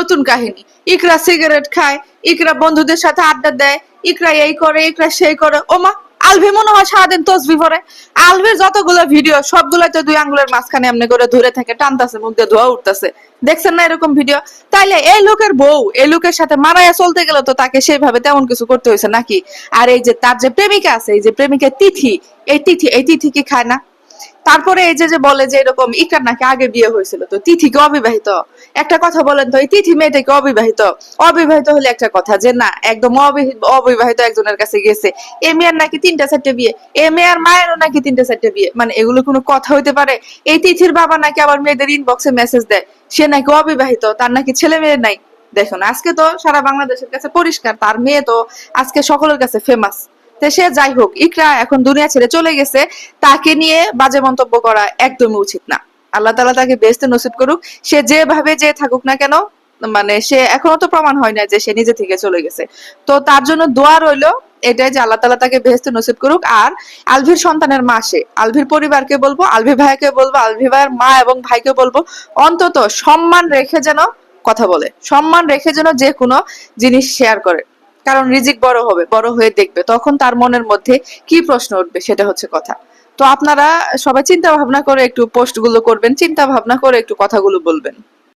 নতুন কাহিনী। ইকরা সিগারেট খায়, ইকরা বন্ধুদের সাথে আড্ডা দেয়, ইকরা এই করে, ইকরা সেই করে। ওমা, আলভি মনে হয় সারাদিন তসবি পড়ে। আলভির যতগুলো ভিডিও সবগুলোতে 2 আঙ্গুলের মাঝখানে এমনি করে ধরে থাকে, টানতাছে, মুখ দিয়ে ধোয়া উঠতেছে। দেখছেন না এরকম ভিডিও? তাইলে এই লোকের বউ এই লোকের সাথে মারাইয়া চলতে গেলে তো তাকে সেইভাবে তেমন কিছু করতে হয়েছে নাকি? আর এই যে তার যে প্রেমিকা আছে, এই যে প্রেমিকা তিথি, এই তিথি কি খায় না? তারপরে এই যে যে বলে যে এরকম ইকরার নাকি আগে বিয়ে হয়েছিল, তো তিথি কি অবিবাহিত? একটা কথা বলেন তো, এই তিথি মেয়েটা কি অবিবাহিত? অবিবাহিত হলে একটা কথা, যে না একদম অবিবাহিত একজনের কাছে গেছে, এ মেয়ের নাকি 3টা 4টে বিয়ে, এ মেয়ের মায়েরও নাকি 3টা 4টে বিয়ে, মানে এগুলো কোনো কথা হইতে পারে? এই তিথির বাবা নাকি আবার মেয়েদের ইনবক্সে মেসেজ দেয় সে নাকি অবিবাহিত, তার নাকি ছেলে মেয়ে নাই। দেখুন, আজকে তো সারা বাংলাদেশের কাছে পরিষ্কার তার মেয়ে তো আজকে সকলের কাছে ফেমাস। সে যাই হোক, ইকরা এখন দুনিয়া ছেড়ে চলে গেছে, তাকে নিয়ে বাজে মন্তব্য করা একদমই উচিত না। আল্লাহ তাআলা তাকে বেহেশতে নসিব করুক। সে যেভাবে যে থাকুক না কেন, মানে সে এখনো তো প্রমাণ হয় না যে সে নিজে থেকে চলে গেছে। তো তার জন্য দোয়া রইলো এটাই যে আল্লাহ তাআলা তাকে বেহেশতে নসিব করুক। আর আলভির সন্তানের মা সে, আলভির পরিবারকে বলবো, আলভি ভাইকে বলবো, আলভি ভাইয়ের মা এবং ভাইকে বলবো অন্তত সম্মান রেখে যেন কথা বলে, সম্মান রেখে যেন যে কোনো জিনিস শেয়ার করে। কারণ রিজিক বড় হবে, বড় হয়ে দেখবে, তখন তার মনের মধ্যে কি প্রশ্ন উঠবে সেটা হচ্ছে কথা। তো আপনারা সবাই চিন্তা ভাবনা করে একটু পোস্ট গুলো করবেন, চিন্তা ভাবনা করে একটু কথাগুলো বলবেন।